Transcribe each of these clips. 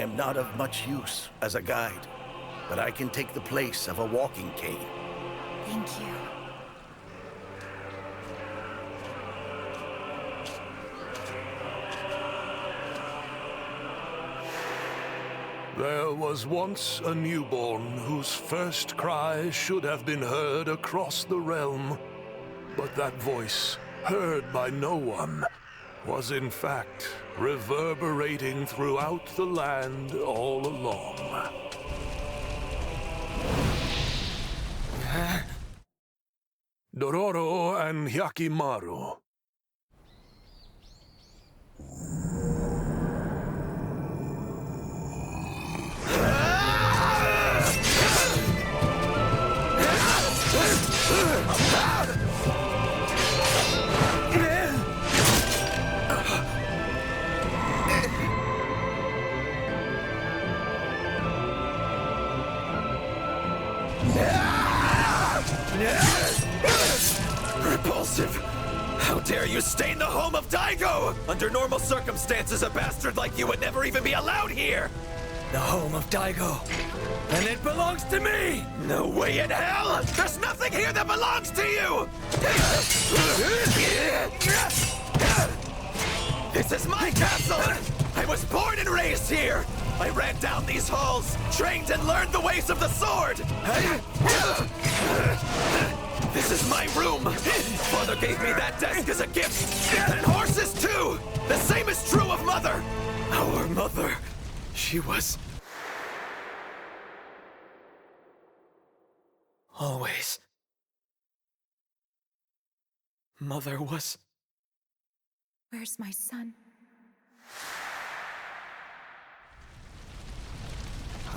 am not of much use as a guide, but I can take the place of a walking cane. Thank you. There was once a newborn whose first cry should have been heard across the realm. But that voice, heard by no one, was in fact reverberating throughout the land all along. Dororo and Hyakkimaru. Repulsive! How dare you stain the home of Daigo! Under normal circumstances, a bastard like you would never even be allowed here! The home of Daigo. And it belongs to me! No way in hell! There's nothing here that belongs to you! This is my castle! I was born and raised here! I ran down these halls, trained and learned the ways of the sword! This is my room! Father gave me that desk as a gift! And horses too! The same is true of Mother! Our mother, she was... always... Mother was... Where's my son?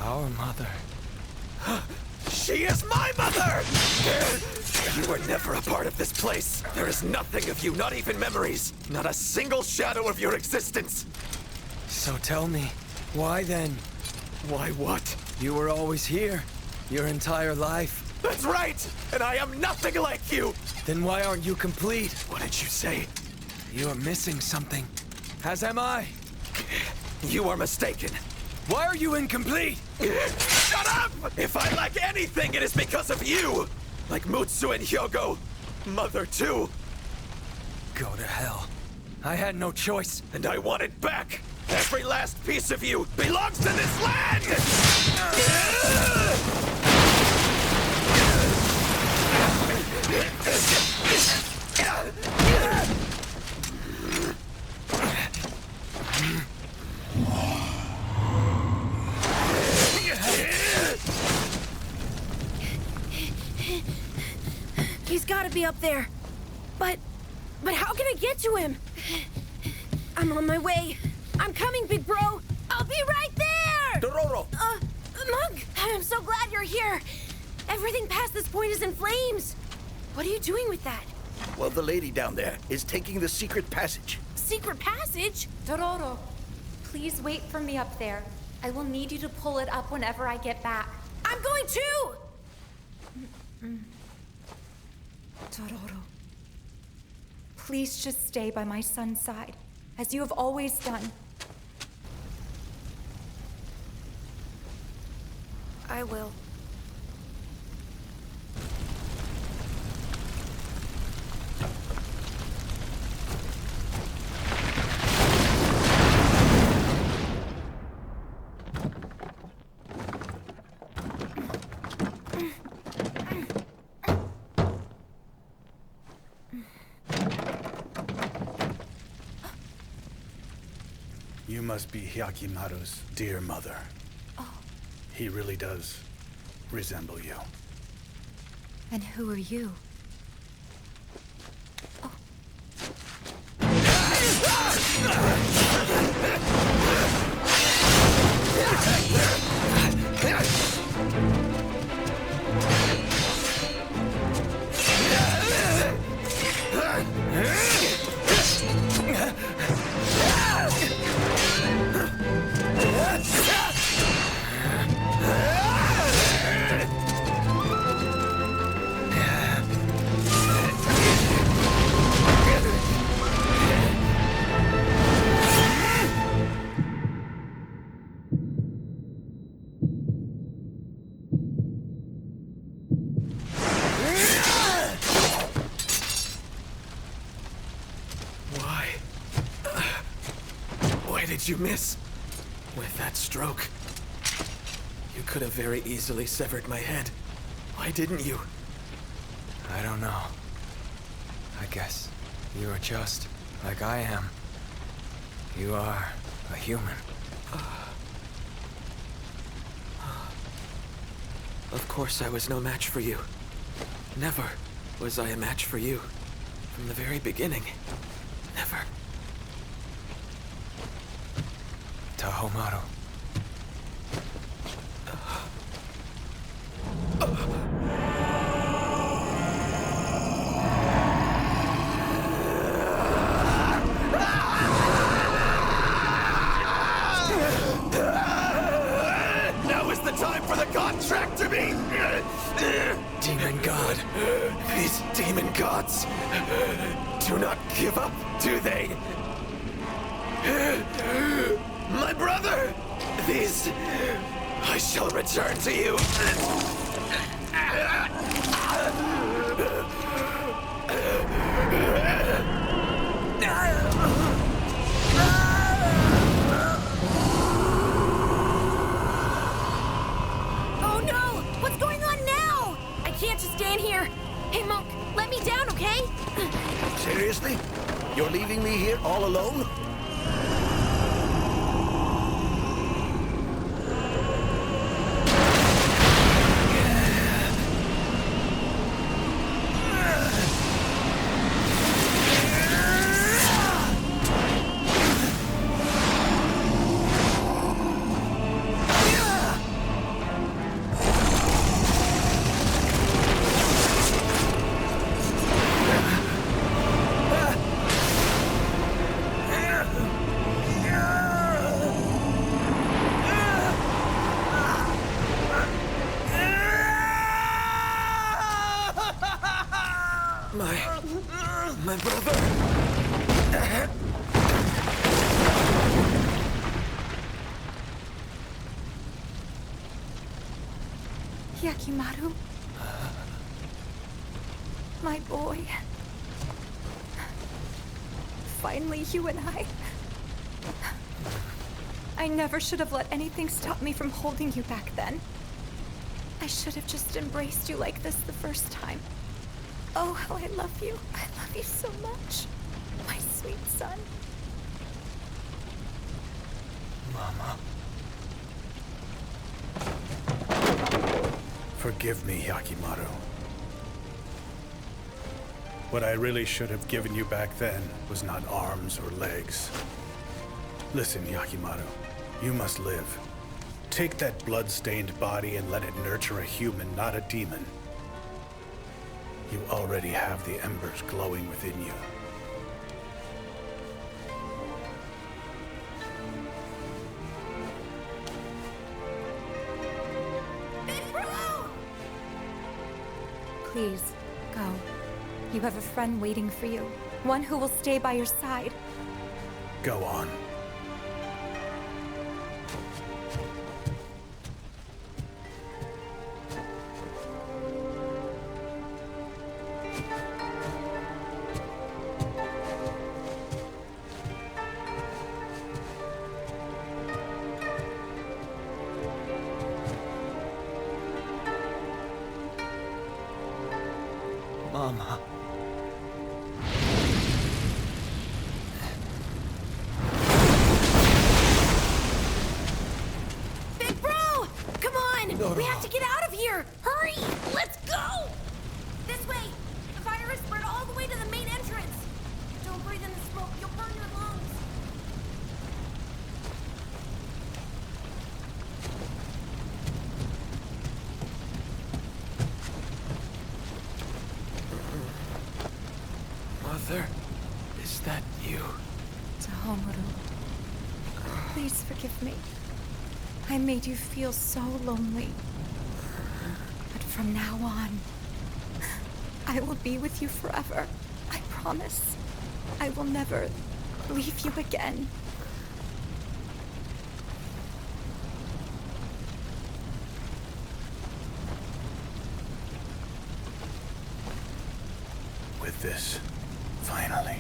Our mother. She is my mother! You were never a part of this place. There is nothing of you, not even memories. Not a single shadow of your existence. So tell me, why then? Why what? You were always here, your entire life. That's right! And I am nothing like you! Then why aren't you complete? What did you say? You are missing something. As am I. You are mistaken. Why are you incomplete? Shut up! If I lack anything, it is because of you! Like Mutsu and Hyogo. Mother, too. Go to hell. I had no choice. And I want it back! Every last piece of you belongs to this land! He's gotta be up there. But how can I get to him? I'm on my way. I'm coming, big bro. I'll be right there! Dororo! Monk, I'm so glad you're here. Everything past this point is in flames. What are you doing with that? Well, the lady down there is taking the secret passage. Secret passage? Dororo, please wait for me up there. I will need you to pull it up whenever I get back. I'm going too! Dororo, please just stay by my son's side, as you have always done. I will. You must be Hyakkimaru's dear mother. Oh. He really does resemble you. And who are you? did you miss? With that stroke. You could have very easily severed my head. Why didn't you? I don't know. I guess you are just like I am. You are a human. Of course I was no match for you. Never was I a match for you. From the very beginning. Never. Tahomaru. Now is the time for the contract to be! Demon God. These demon gods do not give up, do they? My brother! These... I shall return to you. Oh no! What's going on now? I can't just stand here. Hey, Monk, let me down, okay? Seriously? You're leaving me here all alone? My brother! Hyakkimaru. My boy. Finally, you and I never should have let anything stop me from holding you back then. I should have just embraced you like this the first time. Oh, how I love you. I love you so much. My sweet son. Mama. Forgive me, Hyakkimaru. What I really should have given you back then was not arms or legs. Listen, Hyakkimaru, you must live. Take that blood-stained body and let it nurture a human, not a demon. You already have the embers glowing within you. Please, go. You have a friend waiting for you. One who will stay by your side. Go on. Mama. Big bro! Come on! We have to get out of here! Hurry! Let's go! This way! The fire is spread all the way to the main entrance! Don't breathe in the smoke, you'll burn your lungs! Mother, is that you? Tahomaru. Please forgive me. I made you feel so lonely. But from now on, I will be with you forever. I promise. I will never leave you again. With this, finally.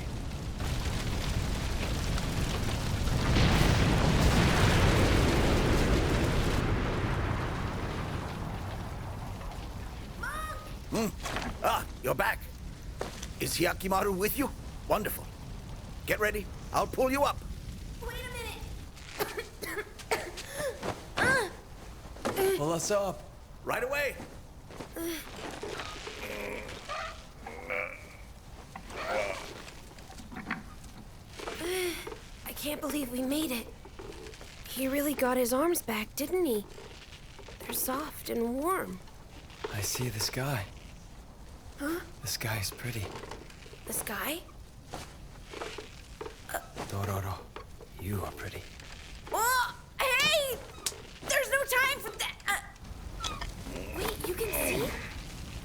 Ah, you're back. Is Hyakkimaru with you? Wonderful. Get ready. I'll pull you up. Wait a minute! Pull us up. Right away. I can't believe we made it. He really got his arms back, didn't he? They're soft and warm. I see the sky. Huh? The sky is pretty. The sky? Dororo, you are pretty. Oh, hey! There's no time for that! Wait, you can see?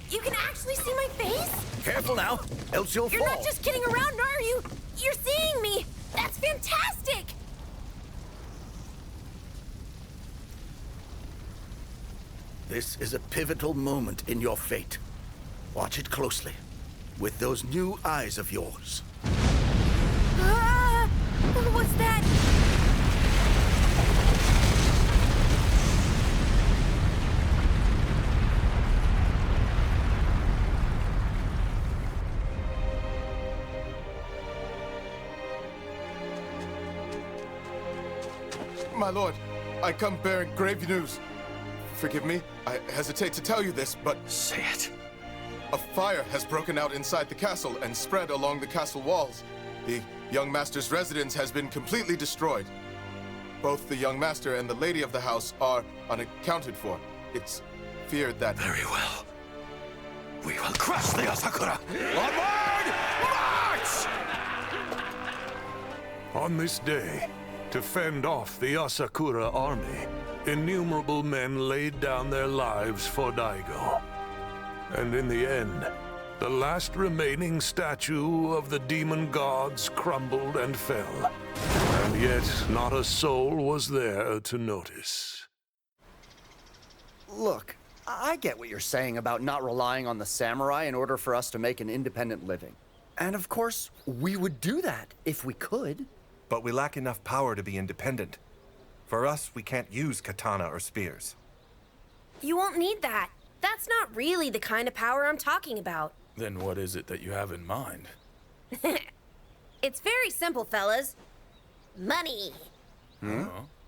You can actually see my face? Careful now, else you'll You're fall. not just kidding around, are you? You're seeing me! That's fantastic! This is a pivotal moment in your fate. Watch it closely. With those new eyes of yours. Ah! What's that? My lord, I come bearing grave news. Forgive me, I hesitate to tell you this, but Say it. a fire has broken out inside the castle and spread along the castle walls. The young master's residence has been completely destroyed. Both the young master and the lady of the house are unaccounted for. It's feared that... Very well. We will crush the Asakura. Onward! March! On this day, to fend off the Asakura army, innumerable men laid down their lives for Daigo. And in the end, the last remaining statue of the demon gods crumbled and fell. And yet, not a soul was there to notice. Look, I get what you're saying about not relying on the samurai in order for us to make an independent living. And of course, we would do that if we could. But we lack enough power to be independent. For us, we can't use katana or spears. You won't need that. That's not really the kind of power I'm talking about. Then what is it that you have in mind? It's very simple, fellas. Money.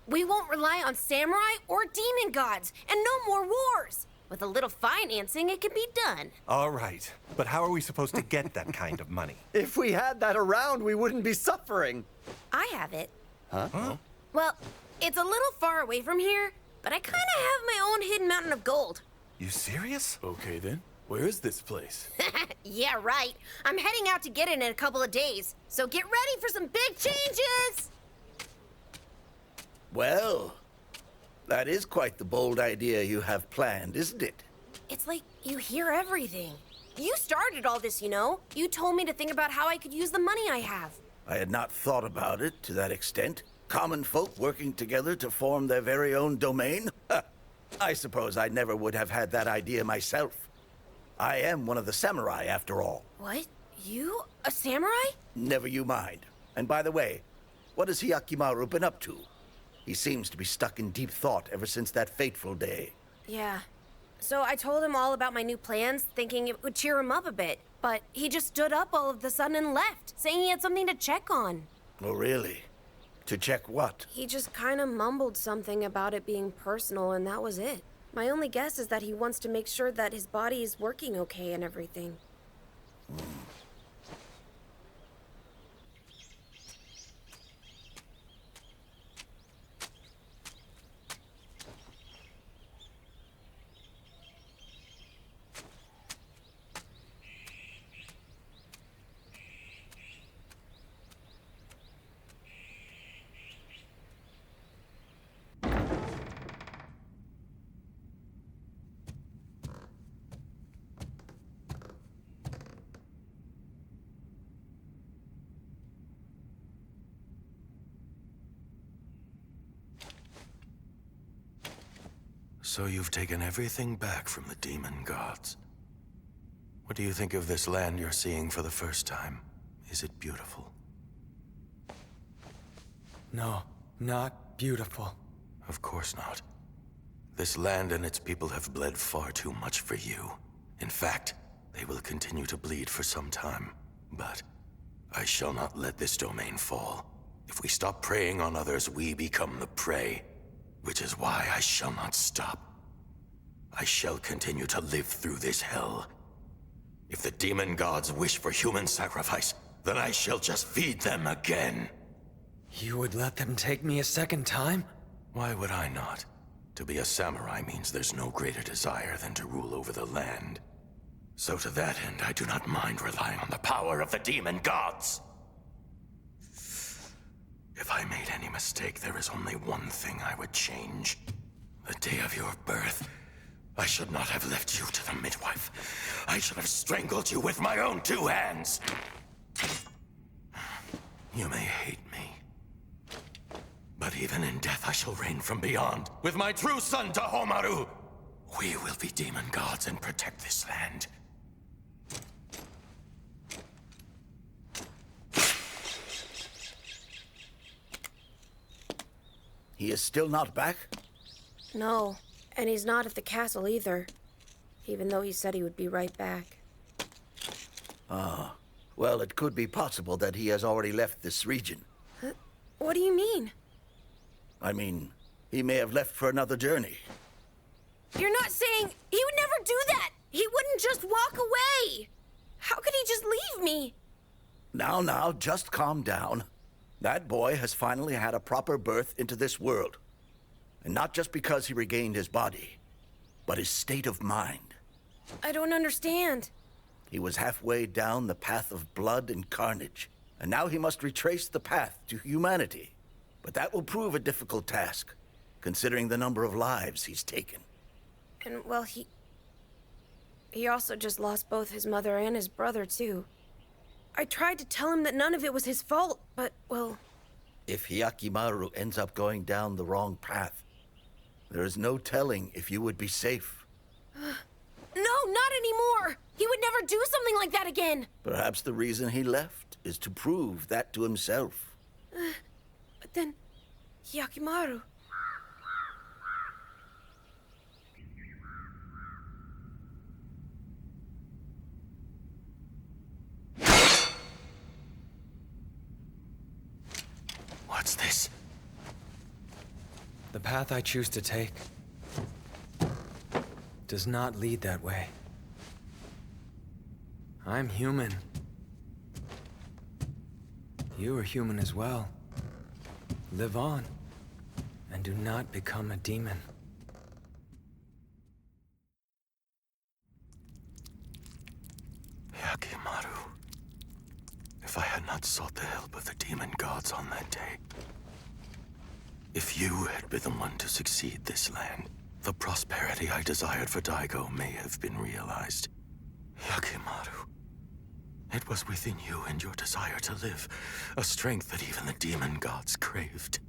We won't rely on samurai or demon gods, and no more wars. With a little financing, it can be done. All right, but how are we supposed to get that kind of money? If we had that around, we wouldn't be suffering. I have it. Huh? Well, it's a little far away from here, but I kind of have my own hidden mountain of gold. You serious? Okay then, where is this place? Yeah, right. I'm heading out to get it in a couple of days, so get ready for some big changes! Well, that is quite the bold idea you have planned, isn't it? It's like you hear everything. You started all this, you know. You told me to think about how I could use the money I have. I had not thought about it to that extent. Common folk working together to form their very own domain? I suppose I never would have had that idea myself. I am one of the samurai, after all. What? You? A samurai? Never you mind. And by the way, what has Hyakkimaru been up to? He seems to be stuck in deep thought ever since that fateful day. Yeah. So I told him all about my new plans, thinking it would cheer him up a bit. But he just stood up all of the sudden and left, saying he had something to check on. Oh, really? To check what? He just kind of mumbled something about it being personal, and that was it. My only guess is that he wants to make sure that his body is working okay and everything. So you've taken everything back from the demon gods. What do you think of this land you're seeing for the first time? Is it beautiful? No, not beautiful. Of course not. This land and its people have bled far too much for you. In fact, they will continue to bleed for some time. But I shall not let this domain fall. If we stop preying on others, we become the prey. Which is why I shall not stop. I shall continue to live through this hell. If the demon gods wish for human sacrifice, then I shall just feed them again. You would let them take me a second time? Why would I not? To be a samurai means there's no greater desire than to rule over the land. So to that end, I do not mind relying on the power of the demon gods. If I made any mistake, there is only one thing I would change. The day of your birth, I should not have left you to the midwife. I should have strangled you with my own 2 hands. You may hate me, but even in death I shall reign from beyond. With my true son, Hyakkimaru, we will be demon gods and protect this land. He is still not back? No, and he's not at the castle either. Even though he said he would be right back. Well, it could be possible that he has already left this region. What do you mean? I mean, he may have left for another journey. You're not saying he would never do that! He wouldn't just walk away! How could he just leave me? Now, just calm down. That boy has finally had a proper birth into this world. And not just because he regained his body, but his state of mind. I don't understand. He was halfway down the path of blood and carnage, and now he must retrace the path to humanity. But that will prove a difficult task, considering the number of lives he's taken. And, well, he also just lost both his mother and his brother, too. I tried to tell him that none of it was his fault, but, well... If Hyakkimaru ends up going down the wrong path, there is no telling if you would be safe. No, not anymore! He would never do something like that again! Perhaps the reason he left is to prove that to himself. But then, Hyakkimaru... What's this? The path I choose to take does not lead that way. I'm human. You are human as well. Live on, and do not become a demon. Hyakkimaru. If I had not sought the help of the demon gods on that day, if you had been the one to succeed this land, the prosperity I desired for Daigo may have been realized. Hyakkimaru, it was within you and your desire to live, a strength that even the demon gods craved.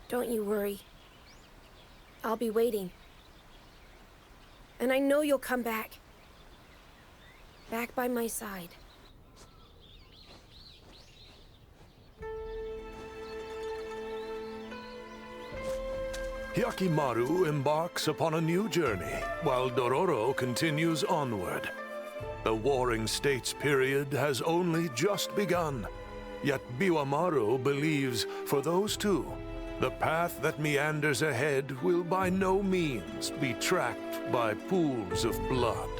Don't you worry. I'll be waiting. And I know you'll come back. Back by my side. Hyakkimaru embarks upon a new journey, while Dororo continues onward. The Warring States period has only just begun, yet Biwamaru believes for those two, the path that meanders ahead will by no means be tracked by pools of blood.